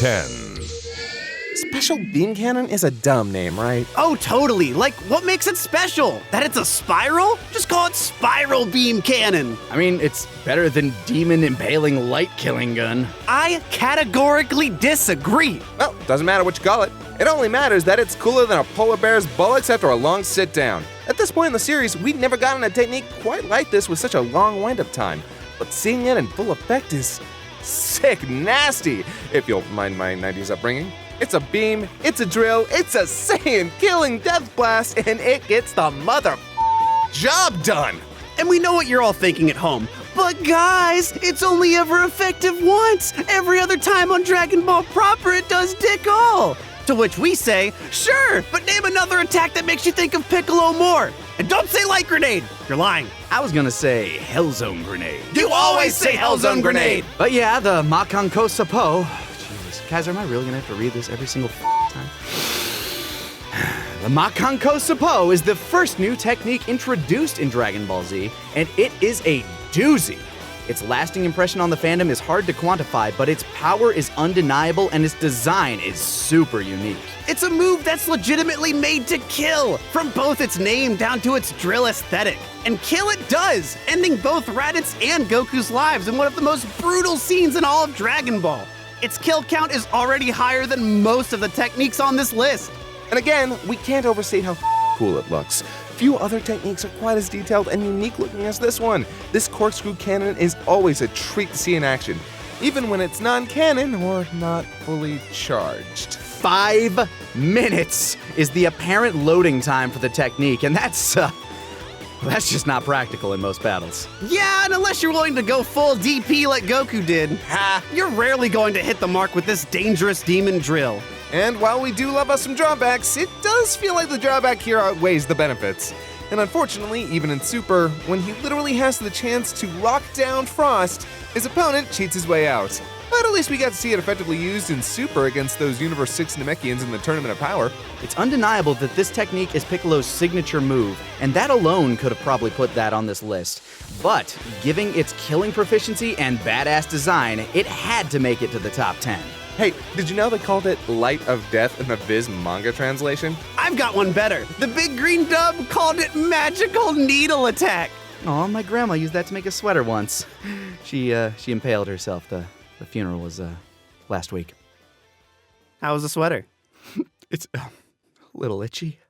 10. Special Beam Cannon is a dumb name, right? Oh, totally. Like, what makes it special? That it's a spiral? Just call it Spiral Beam Cannon. I mean, it's better than Demon Impaling Light Killing Gun. I categorically disagree. Well, doesn't matter what you call it. It only matters that it's cooler than a polar bear's bullocks after a long sit down. At this point in the series, we'd never gotten a technique quite like this with such a long wind-up time. But seeing it in full effect is sick nasty, if you'll mind my 90s upbringing. It's a beam, it's a drill, it's a Saiyan killing death blast, and it gets the mother job done. And we know what you're all thinking at home. But guys, it's only ever effective once. Every other time on Dragon Ball proper, it does dick all. To which we say, sure, but name another attack that makes you think of Piccolo more. And don't say Light Grenade. You're lying. I was gonna say Hellzone Grenade. You always say Hellzone Grenade. But yeah, the Makankosappo. Jesus, Kaiser, am I really gonna have to read this every single time? The Makankosappo is the first new technique introduced in Dragon Ball Z, and it is a doozy. Its lasting impression on the fandom is hard to quantify, but its power is undeniable and its design is super unique. It's a move that's legitimately made to kill, from both its name down to its drill aesthetic. And kill it does, ending both Raditz and Goku's lives in one of the most brutal scenes in all of Dragon Ball. Its kill count is already higher than most of the techniques on this list. And again, we can't overstate how cool it looks. Few other techniques are quite as detailed and unique looking as this one. This Corkscrew Cannon is always a treat to see in action, even when it's non-canon or not fully charged. 5 minutes is the apparent loading time for the technique, and that's just not practical in most battles. Yeah, and unless you're willing to go full DP like Goku did, you're rarely going to hit the mark with this dangerous demon drill. And while we do love us some drawbacks, it does feel like the drawback here outweighs the benefits. And unfortunately, even in Super, when he literally has the chance to lock down Frost, his opponent cheats his way out. But at least we got to see it effectively used in Super against those Universe 6 Namekians in the Tournament of Power. It's undeniable that this technique is Piccolo's signature move, and that alone could have probably put that on this list. But, giving its killing proficiency and badass design, it had to make it to the top 10. Hey, did you know they called it Light of Death in the Viz manga translation? I've got one better. The Big Green Dub called it Magical Needle Attack. Aw, my grandma used that to make a sweater once. She impaled herself. The funeral was last week. How was the sweater? It's a little itchy.